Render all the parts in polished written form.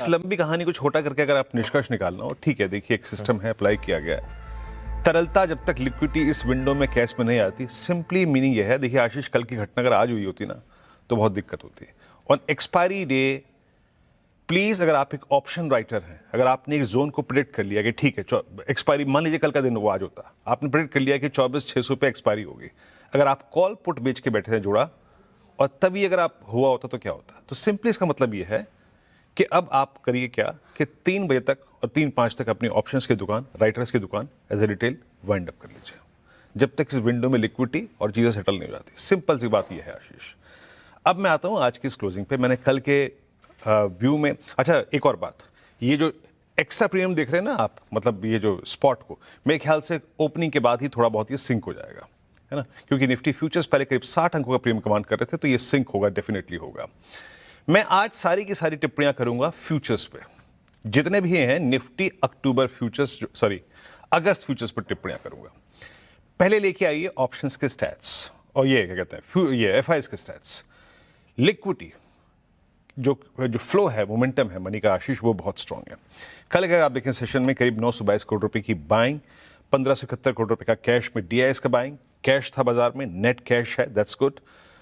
इस लंबी कहानी को छोटा करके अगर आप निष्कर्ष निकालना हो, ठीक है, देखिए एक सिस्टम है, अप्लाई किया गया है। तरलता जब तक लिक्विडिटी इस विंडो में कैश में नहीं आती, सिंपली मीनिंग यह है, देखिए आशीष, कल की घटना अगर आज हुई होती ना तो बहुत दिक्कत होती। ऑन एक्सपायरी डे प्लीज, अगर आप एक ऑप्शन राइटर हैं, अगर आपने एक जोन को प्रेडिक्ट कर लिया कि ठीक है एक्सपायरी, मान लीजिए कल का दिन वो आज होता, आपने प्रेडिक्ट कर लिया कि 24,600 पे एक्सपायरी होगी, अगर आप कॉल पुट बेच के बैठे थे जोड़ा और तभी अगर आप हुआ होता तो क्या होता? तो सिंपली इसका मतलब ये है कि अब आप करिए क्या कि 3 बजे तक और 3-5 तक अपनी ऑप्शंस की दुकान, राइटर्स की दुकान as a retail wind up कर लीजिए, जब तक इस विंडो में लिक्विडिटी और चीज़ें सेटल नहीं हो जाती। सिंपल सी बात यह है आशीष। अब मैं आता हूं आज की इस क्लोजिंग पे। मैंने कल के व्यू में, अच्छा एक और बात, ये जो एक्स्ट्रा प्रीमियम देख रहे हैं ना आप, मतलब ये जो स्पॉट को, मेरे ख्याल से ओपनिंग के बाद ही थोड़ा बहुत ये सिंक हो जाएगा, है ना, क्योंकि निफ्टी फ्यूचर्स पहले करीब 60 अंकों का प्रीमियम कमांड कर रहे थे, तो ये सिंक होगा, डेफिनेटली होगा। मैं आज सारी की सारी टिप्पणियां करूंगा फ्यूचर्स पे, जितने भी हैं निफ्टी अक्टूबर फ्यूचर्स, सॉरी अगस्त फ्यूचर्स पर टिप्पणियां करूंगा। पहले लेके आइए ऑप्शंस के स्टैट्स, और ये क्या कहते हैं, ये एफआईएस के स्टैट्स। लिक्विडिटी जो फ्लो है, मोमेंटम है मनी का आशीष, वो बहुत स्ट्रांग है। कल अगर आप देखें सेशन में करीब 922 करोड़ रुपए की बाइंग, 1571 करोड़ रुपए का कैश में डीआईएस का बाइंग, कैश था बाजार में, नेट कैश है, दैट्स गुड।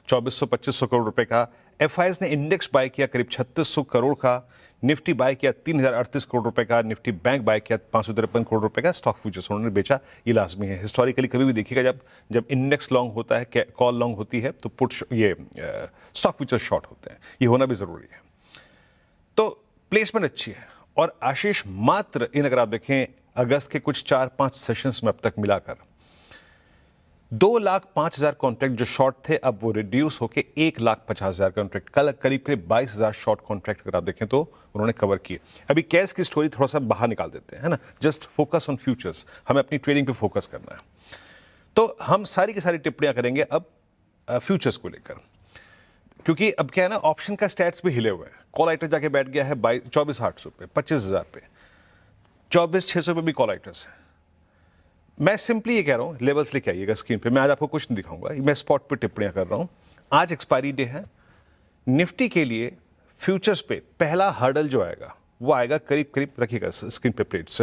2400-2500 करोड़ रुपए का एफआईएस ने इंडेक्स बाय किया, करीब 3600 करोड़ का। निफ्टी बाय किया 3038 करोड़ रुपए का। निफ्टी बैंक बाय किया 553 करोड़ रुपए का। स्टॉक फ्यूचर्स उन्होंने बेचा, ये लाजमी है। हिस्टोरिकली कभी भी देखिएगा, जब इंडेक्स लॉन्ग होता है, कॉल लॉन्ग होती है, तो पुट ये स्टॉक फ्यूचर्स शॉर्ट होते हैं, ये होना भी जरूरी है। तो प्लेसमेंट अच्छी है। और आशीष, मात्र इन अगर आप देखें अगस्त के कुछ 4-5 सेशंस में अब तक मिलाकर 2,05,000 कॉन्ट्रैक्ट जो शॉर्ट थे, अब वो रिड्यूस होकर 1,50,000 कॉन्ट्रैक्ट, कल करीब 22,000 शॉर्ट कॉन्ट्रैक्ट अगर आप देखें तो उन्होंने कवर किए। अभी कैश की स्टोरी थोड़ा सा बाहर निकाल देते हैं, है ना, जस्ट फोकस ऑन फ्यूचर्स, हमें अपनी ट्रेडिंग पे फोकस करना है। तो हम सारी की सारी टिप्पणियां करेंगे अब फ्यूचर्स को लेकर, क्योंकि अब क्या है ना, ऑप्शन का स्टैट्स भी हिले हुए हैं। कॉल आइटर जाके बैठ गया है 24,800 पे, 25,000 पे, 24,600 पे भी कॉल आइटर्स है। मैं सिंपली ये कह रहा हूं, लेवल्स लेके आइएगा स्क्रीन पे, मैं आज आपको कुछ नहीं दिखाऊंगा, मैं स्पॉट पे टिप्पणियां कर रहा हूं। आज एक्सपायरी डे है। निफ्टी के लिए फ्यूचर्स पे पहला हर्डल जो आएगा वो आएगा करीब रखिएगा स्क्रीन पे प्लेट्स,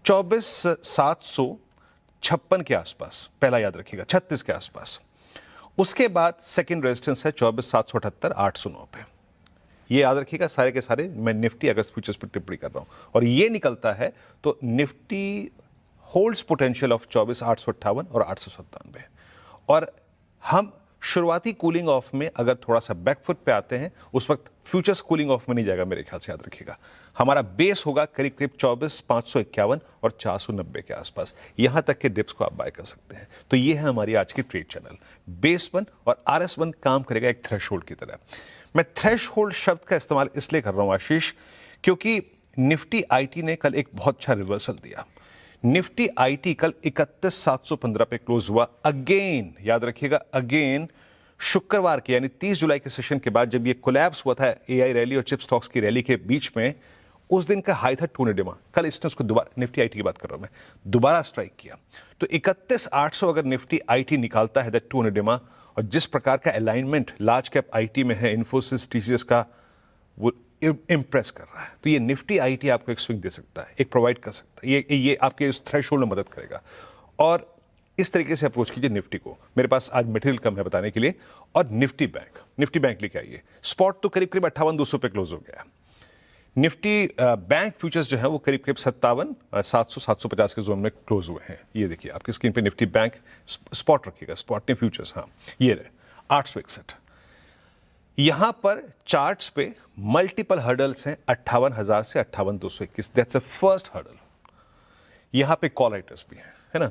24,756 के आसपास, पहला याद रखिएगा, 36 के आसपास। उसके बाद सेकेंड रेजिस्टेंस है 24,778, 809 पे। ये याद रखिएगा, सारे के सारे मैं निफ्टी अगस्त फ्यूचर्स पर टिप्पणी कर रहा हूं। और ये निकलता है तो निफ्टी होल्ड्स पोटेंशियल ऑफ 24,858 और 897। और हम शुरुआती कूलिंग ऑफ में अगर थोड़ा सा बैकफुट पे आते हैं, उस वक्त फ्यूचर्स कूलिंग ऑफ में नहीं जाएगा मेरे ख्याल से, याद रखिएगा। हमारा बेस होगा करीब 24,551 और 490 के आसपास, यहां तक के डिप्स को आप बाय कर सकते हैं। तो ये है हमारी आज की ट्रेड चैनल। बेस 1 और RS 1 काम करेगा एक थ्रेशहोल्ड की तरह। मैं थ्रेशहोल्ड शब्द का इस्तेमाल इसलिए कर रहा हूं आशीष, क्योंकि निफ्टी आईटी ने कल एक बहुत अच्छा रिवर्सल दिया। निफ्टी आईटी कल 31,715 पे क्लोज हुआ। अगेन याद रखिएगा, अगेन शुक्रवार के यानी 30 जुलाई के सेशन के बाद जब ये कोलैप्स हुआ था एआई रैली और चिप स्टॉक्स की रैली के बीच में, उस दिन का हाई था 200 डिमा। कल इसने उसको दोबारा, निफ्टी आईटी की बात कर रहा हूं मैं, दोबारा स्ट्राइक किया। तो 31,800 अगर निफ्टी आईटी निकालता है दैट 200 डिमा, और जिस प्रकार का अलाइनमेंट लार्ज कैप आईटी में है, इन्फोसिस, टीसीएस का, वो इंप्रेस कर रहा है। तो ये निफ्टी आईटी आपको एक स्विंग दे सकता है, एक प्रोवाइड कर सकता है, ये आपके इस थ्रेशहोल्ड में मदद करेगा। और इस तरीके से अप्रोच कीजिए निफ्टी को। मेरे पास आज मटेरियल कम है बताने के लिए। और निफ्टी बैंक लेके आइए। स्पॉट तो करीब 58,200 पे क्लोज हो गया। निफ्टी बैंक फ्यूचर्स जो है वो करीब 57,700, 750 के जोन में क्लोज हुए हैं। ये देखिए आपकी स्क्रीन पे निफ्टी बैंक स्पॉट रखिएगा, स्पॉट ने फ्यूचर्स, हाँ ये रहे 861। यहां पर चार्ट्स पे मल्टीपल हर्डल्स हैं, 58,000 से 58,221, दैट्स अ फर्स्ट हर्डल। यहां पे कॉल राइटर्स भी हैं, है ना।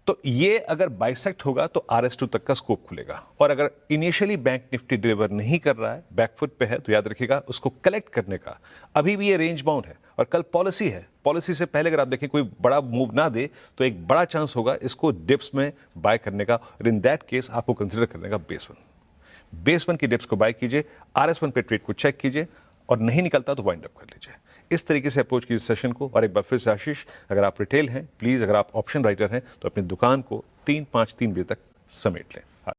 तो ये अगर बाइसेक्ट होगा तो RS2 तक का स्कोप खुलेगा। और अगर इनिशियली बैंक निफ्टी डिलीवर नहीं कर रहा है, बैकफुट पे है, तो याद रखिएगा उसको कलेक्ट करने का अभी भी ये रेंज बाउंड है। और कल पॉलिसी है, पॉलिसी से पहले अगर आप देखें कोई बड़ा मूव ना दे तो एक बड़ा चांस होगा इसको डिप्स में बाय करने का। और इन दैट केस आपको कंसिडर करने का बेस 1 की डिप्स को बाय कीजिए, RS1 पे ट्रेड को चेक कीजिए, और नहीं निकलता तो वाइंड अप कर लीजिए। इस तरीके से अप्रोच कीजिए सेशन को। और एक बार फिर से आशीष, अगर आप रिटेल हैं प्लीज, अगर आप ऑप्शन राइटर हैं तो अपनी दुकान को 3-5-3 बजे तक समेट लें।